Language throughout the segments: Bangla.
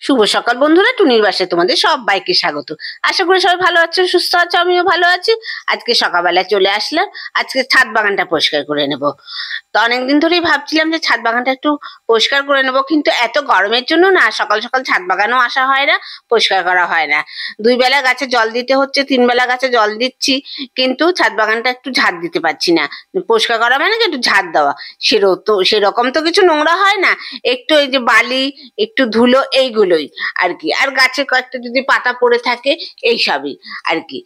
শুভ সকাল বন্ধুরা, টুনির বাসায় তোমাদের সবাইকে স্বাগত। আশা করি সবাই ভালো আছো, সুস্থ আছো, আমিও ভালো আছি। আজকে সকালবেলায় চলে আসলাম, আজকে ছাদ বাগানটা পরিষ্কার করে নেব। তো অনেকদিন ধরেই ভাবছিলাম যে ছাদ বাগানটা একটু পরিষ্কার করে নেব, কিন্তু এত গরমের জন্য না সকাল সকাল ছাদ বাগানও আসা হয় না, পরিষ্কার করা হয় না। 2 বেলা গাছে জল দিতে হচ্ছে, 3 বেলা গাছে জল দিচ্ছি, কিন্তু ছাদ বাগানটা একটু ঝাড় দিতে পারছি না। পরিষ্কার করা মানে কি একটু ঝাড় দেওয়া, সেরকম তো কিছু নোংরা হয় না, একটু এই যে বালি, একটু ধুলো, এইগুলোই আর কি। আর গাছে কয়েকটা যদি পাতা পড়ে থাকে, এইসবই আর কি।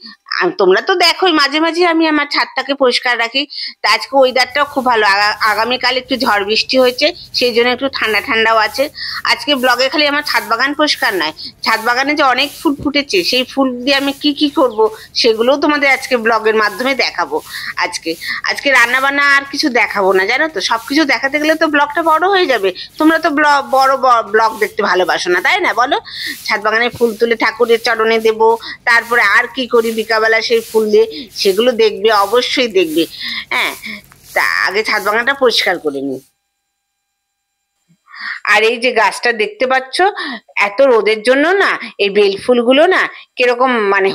তোমরা তো দেখোই মাঝে মাঝে আমি আমার ছাদটাকে পরিষ্কার রাখি। তা আজকে ওয়েদারটাও খুব ভালো, আগামীকাল একটু ঝড় বৃষ্টি হয়েছে, সেই জন্য একটু ঠান্ডা ঠান্ডাও আছে। আজকে ব্লগে খালি আমার ছাদ বাগান পরিষ্কার নয়, ছাদ বাগানে যে অনেক ফুল ফুটেছে, সেই ফুল দিয়ে আমি কি কি করব সেগুলোও তোমাদের আজকে ব্লগের মাধ্যমে দেখাবো। আজকে রান্না বান্না আর কিছু দেখাবো না, জানো তো। সবকিছু দেখাতে গেলে তো ব্লগটা বড় হয়ে যাবে। তোমরা তো বড় ব্লগ দেখতে ভালোবাসো না, তাই না বলো? ছাদ বাগানে ফুল তুলে ঠাকুরের চরণে দেব, তারপরে আর কি করি বিকালবেলা সেই ফুল দিয়ে, সেগুলো দেখবে, অবশ্যই দেখবে। হ্যাঁ, তা আগে ছাদ বাগানটা পরিষ্কার করে নিই। আর এই যে গাছটা দেখতে পাচ্ছ, এত রোদের জন্য না এই বেল ফুলগুলো না কিরকম মানে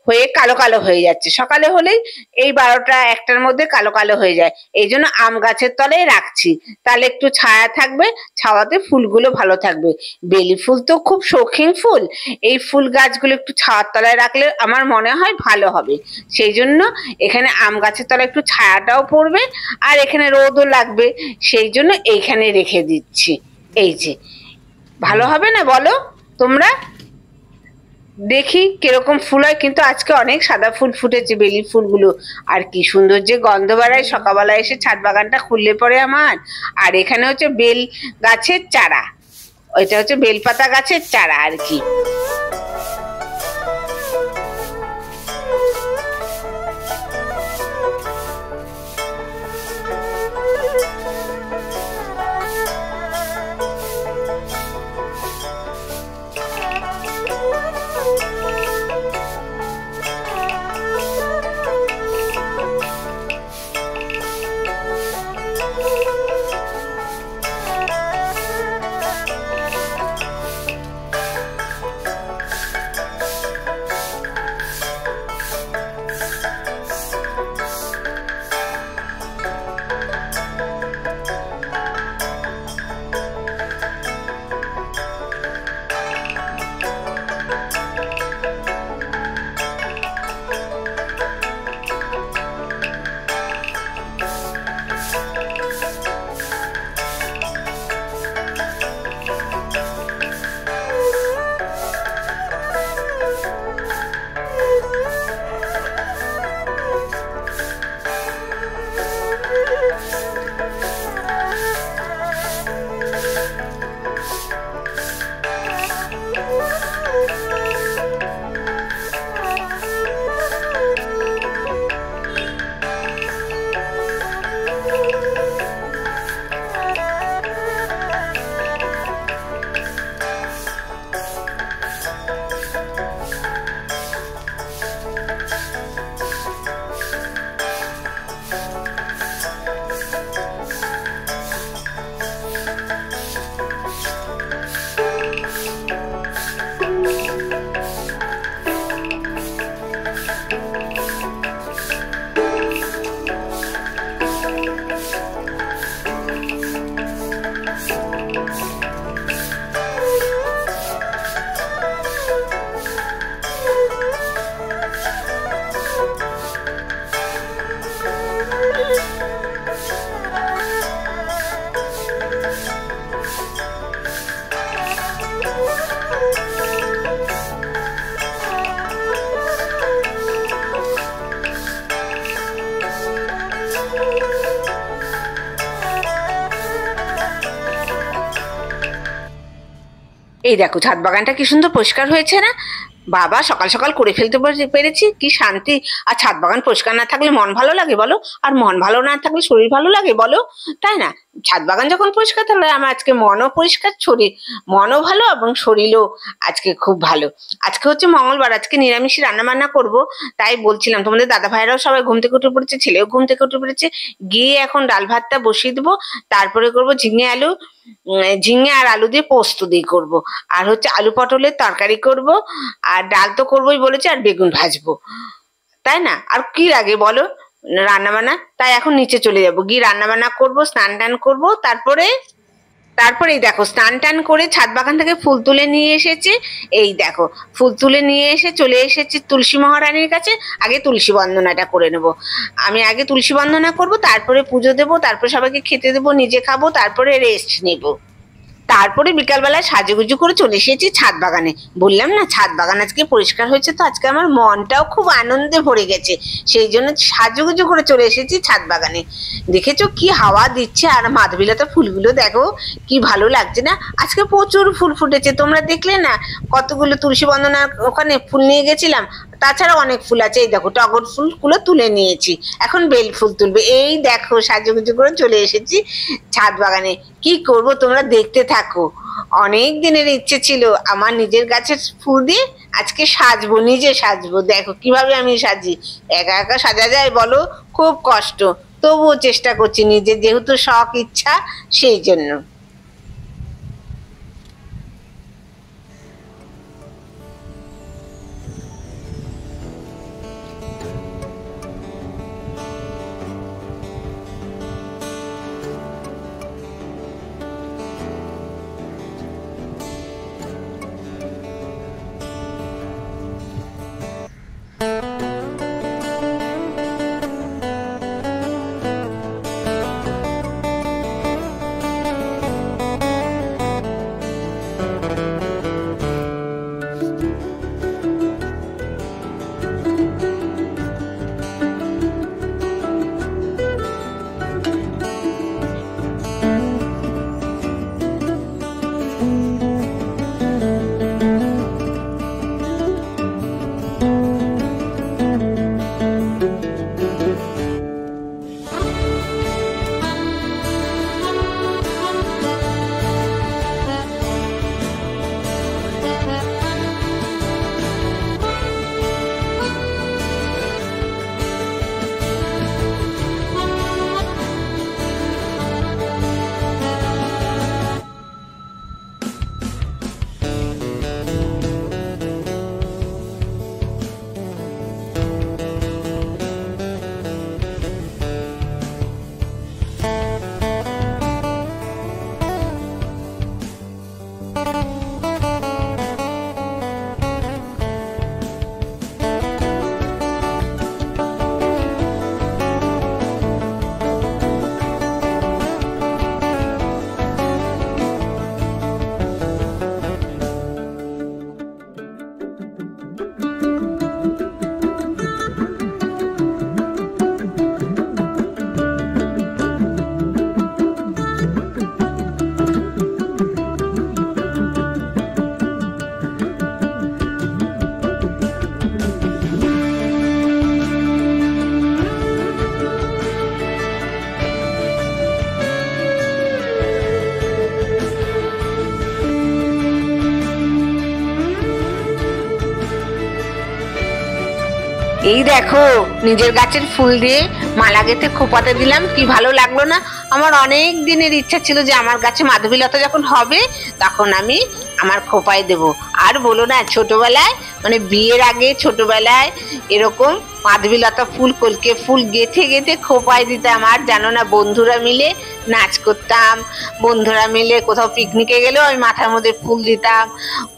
হয়ে কালো কালো হয়ে যাচ্ছে। সকালে হলেই এই 12টা 1টার মধ্যে কালো কালো হয়ে যায়। এই জন্য আম গাছের তলায় রাখছি, তাহলে একটু ছায়া থাকবে, ছাওয়াতে ফুলগুলো ভালো থাকবে। বেলি ফুল তো খুব শৌখিন ফুল, এই ফুল গাছগুলো একটু ছাওয়ার তলায় রাখলে আমার মনে হয় ভালো হবে। সেই জন্য এখানে আম গাছের তলায় একটু ছায়াটাও পড়বে, আর এখানে রোদও লাগবে, সেই জন্য এইখানে রেখে দিচ্ছি। এই যে ভালো হবে না বলো তোমরা? দেখি কিরকম ফুল হয়। কিন্তু আজকে অনেক সাদা ফুল ফুটেছে, বেলি ফুলগুলো। আর কি সুন্দর যে গন্ধ বেড়ায় সকালবেলা এসে ছাদ বাগানটা খুললে পরে আমার। আর এখানে হচ্ছে বেল গাছের চারা, ওইটা হচ্ছে বেলপাতা গাছের চারা আর কি। এই দেখো ছাদ বাগানটা কি সুন্দর পরিষ্কার হয়েছে না বাবা? সকাল সকাল করে ফেলতে পেরেছি, কি শান্তি। আর ছাদ বাগান পরিষ্কার না থাকলে মন ভালো লাগে বলো? আর মন ভালো না থাকলে শরীর ভালো লাগে বলো? তাই না? ছাদ বাগান যখন পরিষ্কার, তাহলে আমার আজকে মনও পরিষ্কার, মনও ভালো এবং শরীরও আজকে খুব ভালো। আজকে হচ্ছে মঙ্গলবার, আজকে নিরামিষ রান্না বান্না করবো। তাই বলছিলাম, তোমাদের দাদা ভাইরাও সবাই ঘুম থেকে উঠে পড়েছে, ছেলেও ঘুম থেকে উঠে পড়েছে। গিয়ে এখন ডাল ভাতটা বসিয়ে দেবো, তারপরে করবো ঝিঙে আর আলু দিয়ে পোস্ত দিয়ে করবো, আর হচ্ছে আলু পটলের তরকারি করব, আর ডাল তো করবোই বলেছে, আর বেগুন ভাজবো, তাই না? আর কি লাগে বলো রান্না বান্না? তাই এখন নিচে চলে যাবো, গিয়ে রান্না বান্না করবো, স্নান টান করবো, তারপরেই দেখো স্নান টান করে ছাদ বাগান থেকে ফুল তুলে নিয়ে এসেছি। এই দেখো ফুল তুলে নিয়ে এসে চলে এসেছি তুলসী মহারানীর কাছে। আগে তুলসী বন্দনাটা করে নেব। আমি আগে তুলসী বন্দনা করবো, তারপরে পুজো দেবো, তারপরে সবাইকে খেতে দেবো, নিজে খাবো, তারপরে রেস্ট নেবো। তারপরে বিকালবেলায় সাজুগুজু করে চলে এসেছি ছাদ বাগানে। বললাম না, ছাদ বাগান আজকে পরিষ্কার হয়েছে, তো আজকে আমার মনটাও খুব আনন্দে ভরে গেছে, সেই জন্য সাজুগুজু করে চলে এসেছি ছাদ বাগানে। দেখেছো কি হাওয়া দিচ্ছে, আর মাধবীলতা ফুলগুলো দেখো কি ভালো লাগছে না? আজকে প্রচুর ফুল ফুটেছে, তোমরা দেখলে না? কতগুলো তুলসী বন্দনার ওখানে ফুল নিয়ে গেছিলাম, তাছাড়া অনেক ফুল আছে। এই দেখো টগর ফুলগুলো তুলে নিয়েছি, এখন বেল ফুল তুলবে। এই দেখো সাজুগুজু করে চলে এসেছি ছাদ বাগানে। কি করব তোমরা দেখতে থাকো। অনেক দিনের ইচ্ছে ছিল আমার নিজের গাছের ফুল দিয়ে আজকে সাজবো, নিজে সাজবো। দেখো কিভাবে আমি সাজি। একা একা সাজা যায় বলো? খুব কষ্ট, তবুও চেষ্টা করছি নিজের, যেহেতু শখ ইচ্ছা, সেই জন্য। এই দেখো নিজের গাছের ফুল দিয়ে মালা গেঁথে খোপাতে দিলাম, কি ভালো লাগলো না? আমার অনেক দিনের ইচ্ছা ছিল যে আমার গাছে মাধবীলতা যখন হবে তখন আমি আমার খোপায় দেব। আর বলো না, ছোটবেলায় মানে বিয়ের আগে ছোটবেলায় এরকম মাধবীলতা ফুল, কলকে ফুল গেঁথে গেঁথে খোপায় দিতাম। আর জানো না, বন্ধুরা মিলে নাচ করতাম, বন্ধুরা মিলে কোথাও পিকনিকে গেলেও আমি মাথার মধ্যে ফুল দিতাম,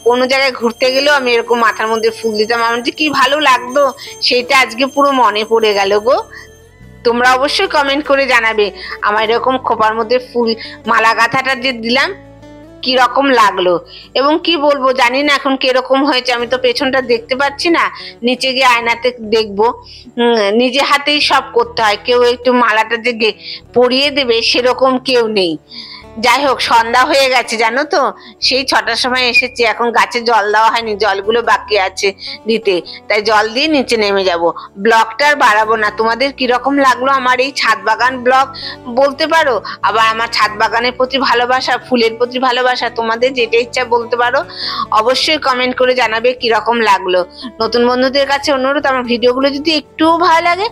কোনো জায়গায় ঘুরতে গেলেও আমি এরকম মাথার মধ্যে ফুল দিতাম। আমার যে কি ভালো লাগতো, সেটা আজকে পুরো মনে পড়ে গেল গো। তোমরা অবশ্যই কমেন্ট করে জানাবে আমার এরকম খোপার মধ্যে ফুল মালা গাঁথাটা যে দিলাম কি রকম লাগলো। এবং কি বলবো জানি না এখন কিরকম হয়েছে, আমি তো পেছনটা দেখতে পাচ্ছি না, নিচে গিয়ে আয়নাতে দেখবো। নিজে হাতেই সব করতে হয়, কেউ একটু মালাটা যে পরিয়ে দেবে সেরকম কেউ নেই। যাই হোক, সন্ধ্যা হয়ে গেছে জানো তো, সেই 6টার সময় এসেছি, এখন গাছে জল দেওয়া হয়নি, জলগুলো বাকি আছে দিতে, তাই জল দিয়ে নিচে নেমে যাব। ব্লগটা আর বাড়াবো না। তোমাদের কিরকম লাগলো আমার এই ছাদ বাগান ব্লগ বলতে পারো, আবার আমার ছাদ বাগানের প্রতি ভালোবাসা, ফুলের প্রতি ভালোবাসা, তোমাদের যেটা ইচ্ছা বলতে পারো, অবশ্যই কমেন্ট করে জানাবে কিরকম লাগলো। নতুন বন্ধুদের কাছে অনুরোধ, আমার ভিডিওগুলো যদি একটুও ভালো লাগে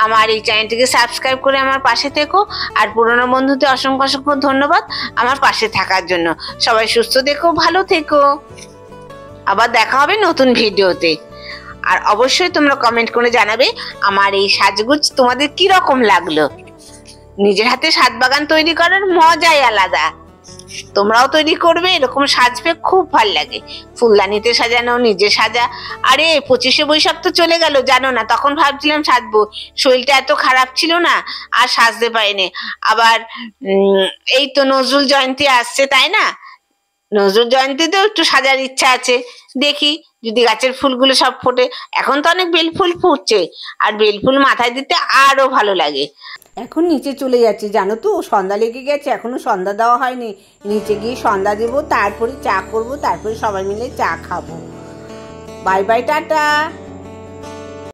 আমার এই চ্যানেলটিকে সাবস্ক্রাইব করে আমার পাশে থেকো। আর পুরনো বন্ধুদের অসংখ্য অসংখ্য ধন্যবাদ আমার পাশে থাকার জন্য। সবাই সুস্থ থেকো, ভালো থেকো, আবার দেখা হবে নতুন ভিডিওতে। আর অবশ্যই তোমরা কমেন্ট করে জানাবে আমার এই সাজগোজ তোমাদের কি রকম লাগলো। নিজের হাতে ছাদ বাগান তৈরি করার মজাই আলাদা, তোমরাও তৈরি করবে, এরকম সাজবে, খুব ভাল লাগে। ফুলদানিতে সাজানো, নিজে সাজা। আরে 25শে বৈশাখ তো চলে গেল জানো না, তখন ভাবছিলাম সাজবো, শরীরটা এত খারাপ ছিল না, আর সাজতে পারিনি। আবার এই তো নজরুল জয়ন্তী আসছে, তাই না? নজরুল জয়ন্তীতেও একটু সাজার ইচ্ছা আছে, দেখি যদি গাছের ফুলগুলো সব ফোটে। এখন তো অনেক বেলফুল ফুটছে, আর বেলফুল মাথায় দিতে আরো ভালো লাগে। এখন নিচে চলে যাচ্ছি জানো তো, সন্ধ্যা লেগে গেছে, এখনো সন্ধ্যা দেওয়া হয়নি। নিচে গিয়ে সন্ধ্যা দেবো, তারপরে চা করবো, তারপরে সবাই মিলে চা খাবো। Bye bye, tata.